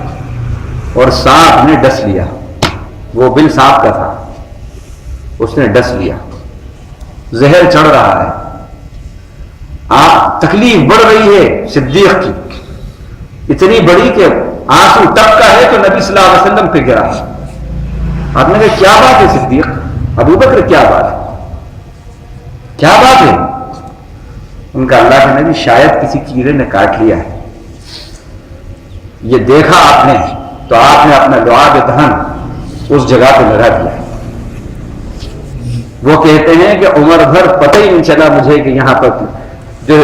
اور سانپ نے ڈس لیا. وہ بل سانپ کا تھا، اس نے ڈس لیا. زہر چڑھ رہا ہے، تکلیف بڑھ رہی ہے صدیق کی، اتنی بڑی کہ آنسو ٹپکا ہے تو نبی صلی اللہ علیہ وسلم پہ گرا. آپ نے کہا کیا بات ہے صدیق؟ ابو بکر کیا بات ہے، کیا بات ہے؟ ان کا اللہ کے نبی شاید کسی کیڑے نے کاٹ لیا ہے. یہ دیکھا آپ نے تو آپ نے اپنا لعاب دہن اس جگہ پہ لگا دیا. وہ کہتے ہیں کہ عمر بھر پتہ ہی نہیں چلا مجھے کہ یہاں پر جو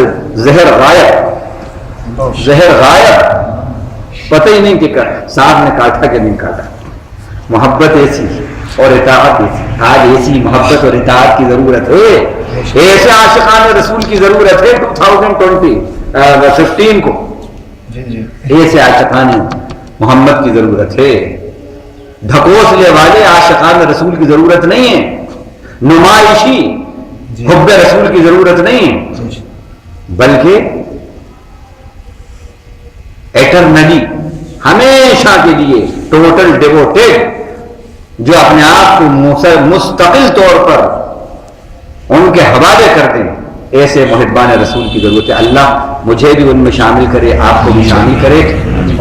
زہر غائب پتہ ہی نہیں کہ صاحب نے کاٹا کہ نہیں کاٹا. محبت ایسی اور اطاعت ایسی. آج ایسی محبت اور اطاعت کی ضرورت ہے، ایسے عاشقان رسول کی ضرورت ہے 2015 کو. ایسے عاشقان محمد کی ضرورت ہے. ڈھکوسلے والے عاشقان رسول کی ضرورت نہیں ہے، نمائشی حب رسول کی ضرورت نہیں ہے، بلکہ ایٹرنلی ہمیشہ کے لیے ٹوٹل ڈیووٹیڈ، جو اپنے آپ کو مستقل طور پر ان کے حوالے کر دیں، ایسے محبان رسول کی ضرورت ہے. اللہ مجھے بھی ان میں شامل کرے، آپ کو بھی شامل کرے،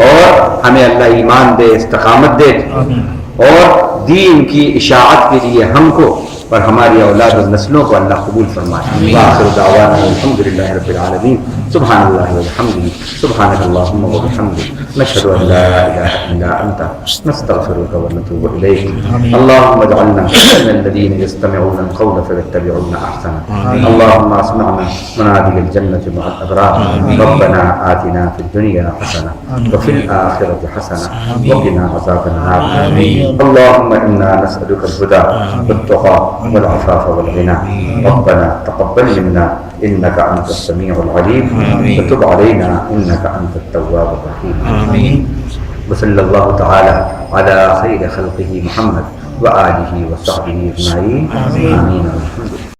اور ہمیں اللہ ایمان دے، استقامت دے، اور دین کی اشاعت کے لیے ہم کو اور ہماری اولاد و نسلوں کو اللہ قبول فرمائے. وآخر دعوانا الحمدللہ رب العالمین. سبحان اللہ والحمد، سبحانک اللہم وبحمدک، نشہد ان لا الہ الا انت، نستغفرک ونتوب الیک. اللہم اجعلنا من الذین یستمعون القول فیتبعون احسنہ. اللہم اسمعنا منادی الجنة مع الابرار. ربنا آتنا فی الدنیا حسنہ وفی الآخرة حسنہ وقنا عذاب النار. اللہم انا نسألک الهدى والتقى والعفاف والغنى. ربنا تقبل منا انك انت السميع العليم وتب علينا انك انت التواب الرحيم. وصلى الله تعالى على خير خلقه محمد وآله وصحبه اجمعين. آمين.